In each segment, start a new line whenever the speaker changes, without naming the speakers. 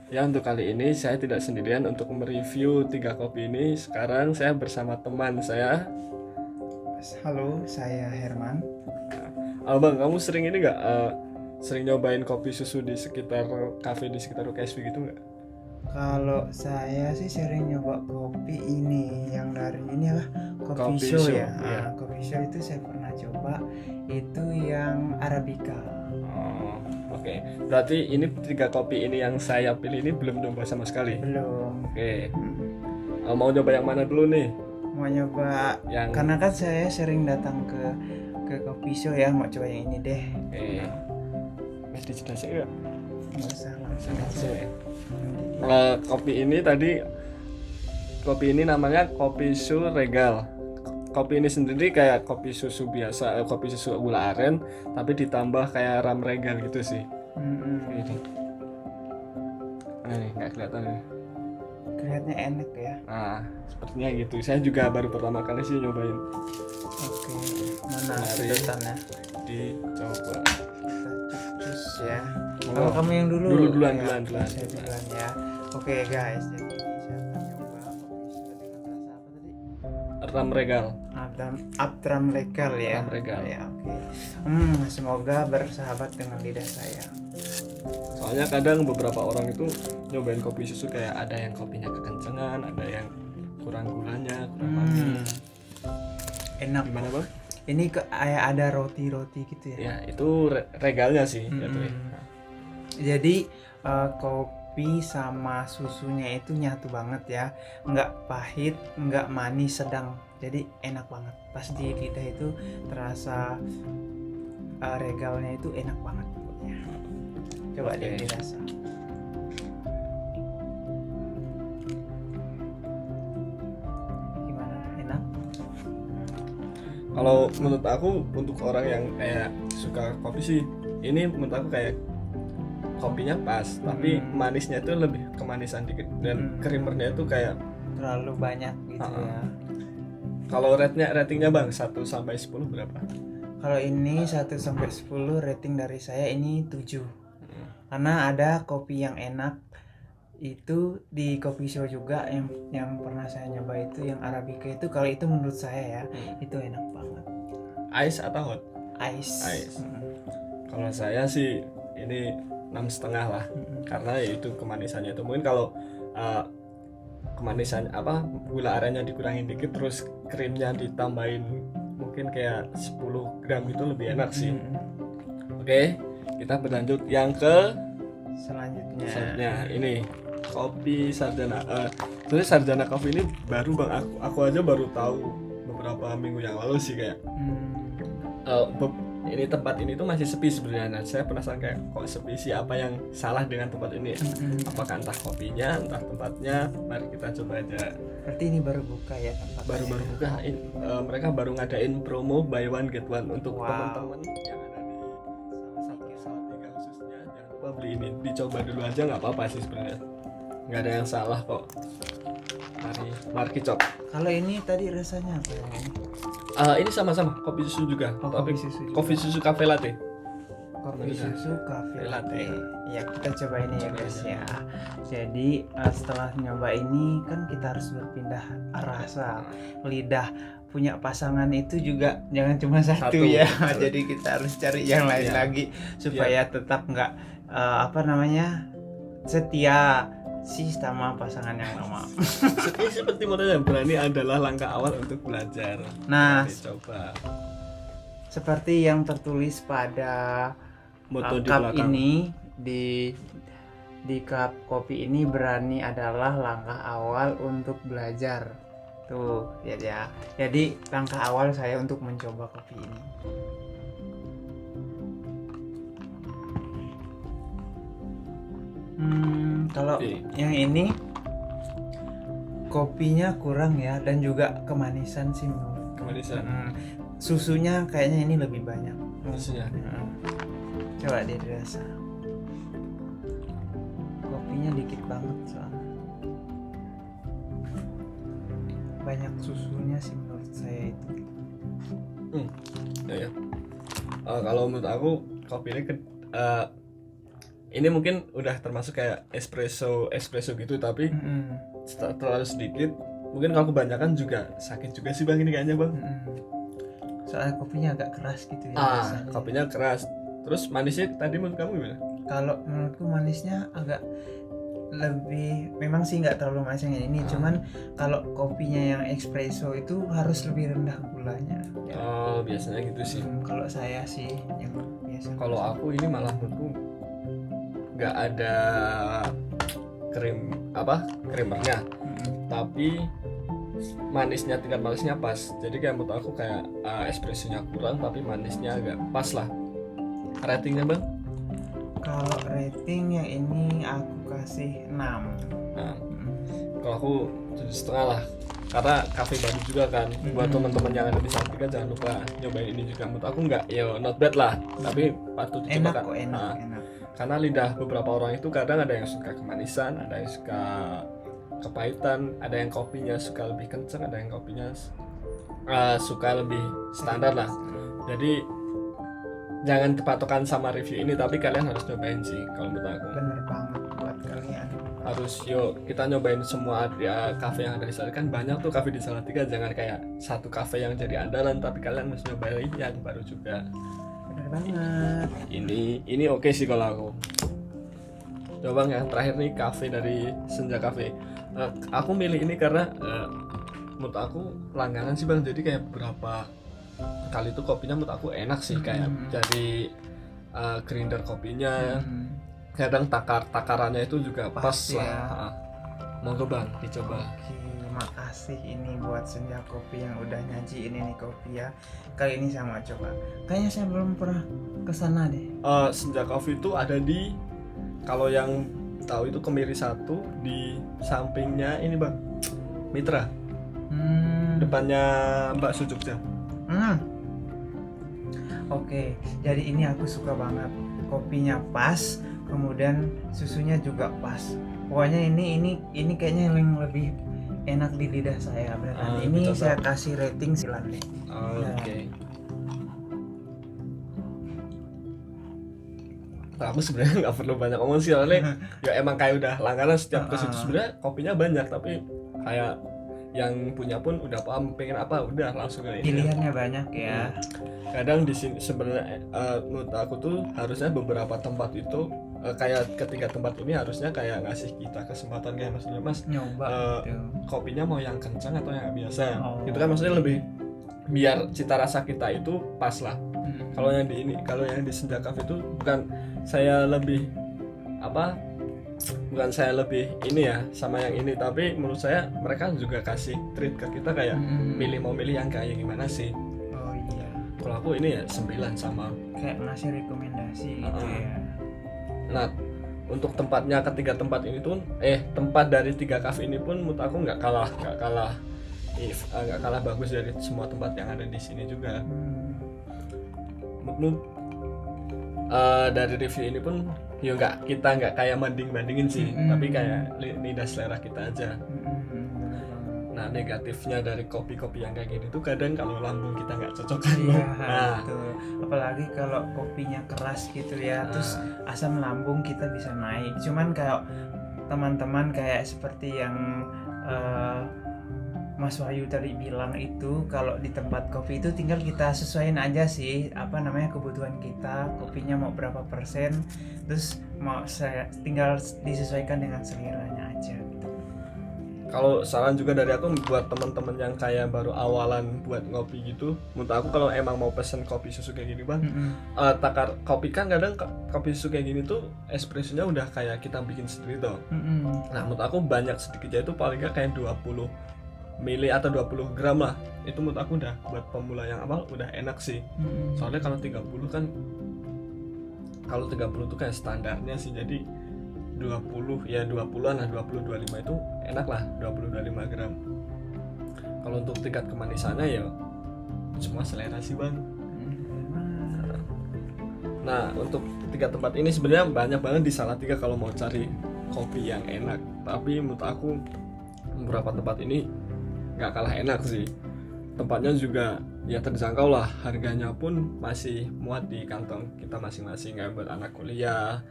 Ya, untuk kali ini saya tidak sendirian untuk mereview 3 kopi ini. Sekarang saya bersama teman saya.
Halo, saya Herman.
Bang, kamu sering ini nggak? Sering nyobain kopi susu di sekitar kafe di sekitar UKSW gitu nggak?
Kalau saya sih sering nyoba kopi ini yang dari inilah Coffee
Kopi
Show
show,
ya.
iya.
Coffee Show itu saya pernah coba. Itu yang Arabica.
Oh, oke. Berarti ini 3 kopi ini yang saya pilih ini belum nyoba sama sekali.
Belum.
Oke. Mau nyoba yang mana dulu nih?
Mau nyoba
Yang
karena kan saya sering datang ke Coffee Show ya, mau coba yang ini deh.
Oke. Masih dijelasin nggak?
Nggak usah langsung
Langsung
aja.
ya. Kopi ini namanya kopi susu regal. Kopi ini sendiri kayak kopi susu biasa, kopi susu gula aren, tapi ditambah kayak ram regal gitu sih. Ini. Nah, ini nggak kelihatan ya.
Kelihatannya enak ya.
Nah, sepertinya gitu. Saya juga baru pertama kali sih nyobain.
Oke, mana
Mari.
sedotannya?
Dicoba.
Kita cus ya.
Oh.
Kalau kamu yang dulu.
Duluan.
Saya duluan ya. Oke guys, jadi saya akan nyoba kopi susu dengan rasa apa tadi?
Ram regal.
Abdram legal ya.
Abdram legal.
Ya, oke. Semoga bersahabat dengan lidah saya.
Soalnya kadang beberapa orang itu nyobain kopi susu kayak ada yang kopinya kekencengan, ada yang kurang gulanya, kurang manis.
Enak.
Gimana bang?
Ini kayak ada roti-roti gitu ya.
Ya itu regalnya sih. Jatuhnya.
Jadi kopi sama susunya itu nyatu banget ya, nggak pahit, nggak manis, sedang. Jadi enak banget. Pas di lidah itu terasa regalnya itu enak banget pokoknya. Coba
Oke.
deh dirasa. Gimana? Enak?
Kalau menurut aku untuk orang yang kayak suka kopi sih, ini menurut aku kayak kopinya pas, tapi manisnya itu lebih kemanisan dikit dan creamernya itu kayak
Terlalu banyak gitu ya.
kalau ratingnya bang 1 sampai 10 berapa?
Kalau ini 1 sampai 10 rating dari saya ini 7. Karena ada kopi yang enak itu di coffee show juga yang pernah saya nyoba itu yang Arabica itu, kalau itu menurut saya ya itu enak banget.
Ice atau hot?
Ice.
Kalau saya sih ini 6,5 lah, karena ya itu kemanisannya itu mungkin kalau kemanisan gula arennya dikurangin dikit terus krimnya ditambahin mungkin kayak 10 gram itu lebih enak sih. Oke, kita berlanjut yang ke selanjutnya. Ini kopi Sarjana. Sebenarnya Sarjana Coffee ini baru bang, aku aja baru tahu beberapa minggu yang lalu sih kayak. Ini tempat ini tuh masih sepi sebenarnya. Nah, saya penasaran kayak kok sepi sih, apa yang salah dengan tempat ini? Apakah entah kopinya, entah tempatnya? Mari kita coba aja.
Berarti ini baru buka ya tempatnya?
Baru buka. Mereka baru ngadain promo buy one get one untuk
Wow.
teman-teman yang ada di salah satu Salatiga khususnya. Jangan lupa beli ini, dicoba dulu aja nggak apa-apa sih sebenarnya. Nggak ada yang salah kok. Mari kicop.
Kalau ini tadi rasanya apa ya?
Ini sama-sama kopi susu juga.
Oh,
Tapi
kopi susu juga.
kopi susu cafe latte.
Kopi susu cafe
Latte.
latte. Ya, kita coba ini ya guys ya. Jadi setelah nyoba ini kan kita harus berpindah rasa. Lidah punya pasangan itu juga jangan cuma satu ya. Jadi kita harus cari yang lain lagi supaya tetap nggak setia sih sama pasangan yang lama.
Seperti modelnya berani adalah langkah awal untuk belajar.
Nah,
coba
seperti yang tertulis pada
moto di
cup
belakang.
ini di cup kopi ini, berani adalah langkah awal untuk belajar. Tuh, ya. Jadi langkah awal saya untuk mencoba kopi ini. Kalau yang ini kopinya kurang ya, dan juga kemanisan sih menurut.
Kemanisan.
Susunya kayaknya ini lebih banyak.
Susunya.
Coba dia dirasa. Kopinya dikit banget soalnya. Banyak susunya sih menurut saya itu.
Ya. Kalau menurut aku kopi ini ini mungkin udah termasuk kayak espresso gitu, tapi terlalu sedikit. Mungkin kalau kebanyakan juga sakit juga sih bang ini kayaknya bang.
Soalnya kopinya agak keras gitu ya. Rasanya.
Kopinya keras. Terus manisnya tadi menurut kamu gimana?
Kalau menurutku manisnya agak lebih, memang sih nggak terlalu manis yang ini, cuman kalau kopinya yang espresso itu harus lebih rendah gulanya ya.
Biasanya gitu sih.
Kalau saya sih yang biasa.
Kalau aku ini malah menurutku nggak ada krimernya, tapi manisnya, tingkat manisnya pas. Jadi kayak menurut aku kayak espressonya kurang tapi manisnya agak pas lah. Ratingnya bang?
Kalau rating yang ini aku kasih 6.
Kalau aku 7,5 lah, karena kafe baru juga kan. Buat teman-teman yang ada di Salatiga jangan lupa nyobain ini juga. Menurut aku nggak, ya not bad lah, tapi patut dicoba kan.
Enak.
Karena lidah beberapa orang itu kadang ada yang suka kemanisan, ada yang suka kepahitan, ada yang kopinya suka lebih kenceng, ada yang kopinya suka lebih standar lah. Jadi jangan terpatokan sama review ini, tapi kalian harus nyobain sih kalau menurut aku.
Bener banget buat kalian.
Harus yuk kita nyobain semua ya, kafe yang ada di Salatiga. Kan banyak tuh kafe di Salatiga, jangan kayak satu kafe yang jadi andalan, tapi kalian harus nyobain yang baru juga.
Bener banget.
Ini oke sih kalau aku. Coba yang terakhir nih, kafe dari Senja Cafe. Aku milih ini karena menurut aku langganan sih bang, jadi kayak beberapa kali itu kopinya menurut aku enak sih, kayak dari grinder kopinya, kadang takarannya itu juga pas
ya.
lah. Monggo bang dicoba.
Oke, makasih ini buat Senja Kopi yang udah nyajiin ini kopi ya. Kali ini saya mau coba. Kayaknya saya belum pernah kesana deh.
Senja Coffee itu ada di, kalau yang tahu itu Kemiri 1, di sampingnya ini bang, Mitra, depannya Mbak Sujukja.
Oke, jadi ini aku suka banget, kopinya pas, kemudian susunya juga pas. Pokoknya ini kayaknya yang lebih enak di lidah saya beneran. Ini saya kasih rating 9 deh.
Oke. Aku sebenarnya nggak perlu banyak ngomong sih, soalnya ya emang kayak udah langganan setiap ke situ. Sebenarnya kopinya banyak, tapi kayak yang punya pun udah paham pengen apa, udah langsung ke ini.
Pilihannya banyak ya.
Kadang di sini sebenarnya menurut aku tuh harusnya beberapa tempat itu kayak ketiga tempat ini harusnya kayak ngasih kita kesempatan, kayak maksudnya mas
nyoba gitu.
Kopinya mau yang kencang atau yang biasa. Itu kan maksudnya lebih biar cita rasa kita itu pas lah. Kalau yang di Senja Cafe itu bukan saya lebih ini ya sama yang ini, tapi menurut saya mereka juga kasih treat ke kita kayak mau milih yang kayak gimana sih.
Oh iya.
Kalau aku ini ya 9 sama.
Kayak ngasih rekomendasi gitu ya.
Nah, untuk tempatnya ketiga tempat ini tuh tempat dari 3 kafe ini pun menurut aku nggak kalah bagus dari semua tempat yang ada di sini juga. Menurut dari review ini pun ya kita nggak kayak bandingin sih, tapi kayak lidah selera kita aja. Nah, negatifnya dari kopi-kopi yang kayak gini tuh kadang kalau lambung kita nggak cocok kan.
Betul. Apalagi kalau kopinya keras gitu ya, terus asam lambung kita bisa naik. Cuman kalau teman-teman kayak seperti yang Mas Wahyu tadi bilang itu, kalau di tempat kopi itu tinggal kita sesuaiin aja sih kebutuhan kita, kopinya mau berapa persen, terus tinggal disesuaikan dengan seleranya aja gitu.
Kalau saran juga dari aku buat teman-teman yang kayak baru awalan buat ngopi gitu, menurut aku kalau emang mau pesen kopi susu kayak gini bang, takar kopi kan kadang kopi susu kayak gini tuh espressonya udah kayak kita bikin sendiri tuh. Nah, menurut aku banyak sedikitnya itu paling nggak kayak 20 mili atau 20 gram lah, itu menurut aku udah buat pemula yang awal udah enak sih. Soalnya kalau 30 tuh kayak standarnya sih, jadi 20-an lah, 20-25 itu enak lah, 20-25 gram. Kalau untuk tingkat kemanisannya ya semua selera sih bang. Nah, untuk 3 tempat ini sebenarnya banyak banget di Salatiga kalau mau cari kopi yang enak, tapi menurut aku beberapa tempat ini nggak kalah enak sih. Tempatnya juga ya terjangkau lah, harganya pun masih muat di kantong kita masing-masing, kayak buat anak kuliah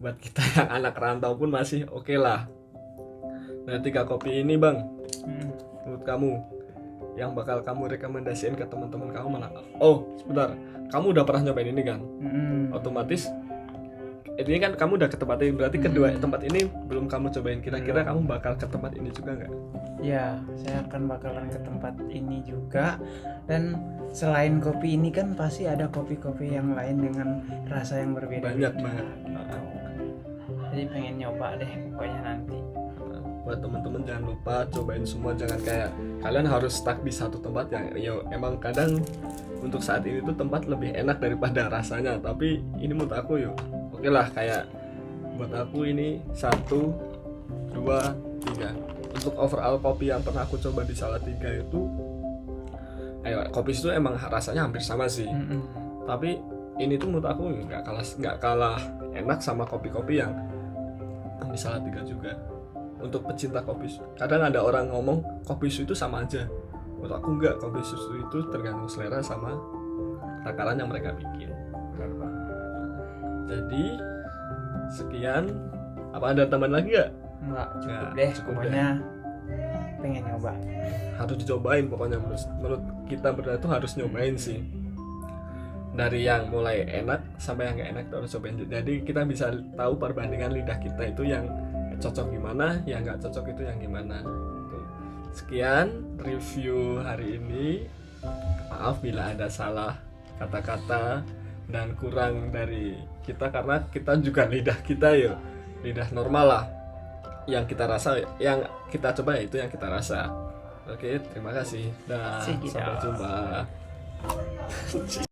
buat kita yang anak rantau pun masih oke lah. Nah 3 kopi ini bang, menurut kamu yang bakal kamu rekomendasiin ke teman-teman kamu mana? Oh sebentar, kamu udah pernah nyobain ini kan? Otomatis ini kan kamu udah ke tempat ini, berarti kedua tempat ini belum kamu cobain. Kira-kira kamu bakal ke tempat ini juga nggak?
Ya, saya akan bakalan ke tempat ini juga. Dan selain kopi ini kan pasti ada kopi-kopi yang lain dengan rasa yang berbeda.
Banyak banget.
Jadi pengen nyoba deh pokoknya nanti.
Buat teman-teman jangan lupa cobain semua, jangan kayak kalian harus stuck di satu tempat yang emang kadang untuk saat ini tuh tempat lebih enak daripada rasanya, tapi ini menurut aku oke lah, kayak buat aku ini 1, 2, 3 untuk overall kopi yang pernah aku coba di Salatiga itu kopi itu emang rasanya hampir sama sih. Tapi ini tuh menurut aku nggak kalah enak sama kopi-kopi yang di Salatiga juga. Untuk pecinta kopi, kadang ada orang ngomong kopi susu itu sama aja. Menurut aku enggak, kopi susu itu tergantung selera sama takaran yang mereka bikin. Jadi sekian, apa ada tambahan lagi nggak?
Enggak, cukup
Nggak,
deh
cukup
pokoknya pengen nyoba.
Harus dicobain pokoknya, menurut kita berdua tuh harus nyobain sih. Dari yang mulai enak sampai yang nggak enak tuh harus cobain. Jadi kita bisa tahu perbandingan lidah kita itu yang cocok gimana, yang nggak cocok itu yang gimana. Tuh. Sekian review hari ini. Maaf bila ada salah kata-kata dan kurang dari kita, karena kita juga lidah kita lidah normal lah. Yang kita rasa, yang kita coba itu yang kita rasa. Oke, terima kasih. Dah, sampai jumpa.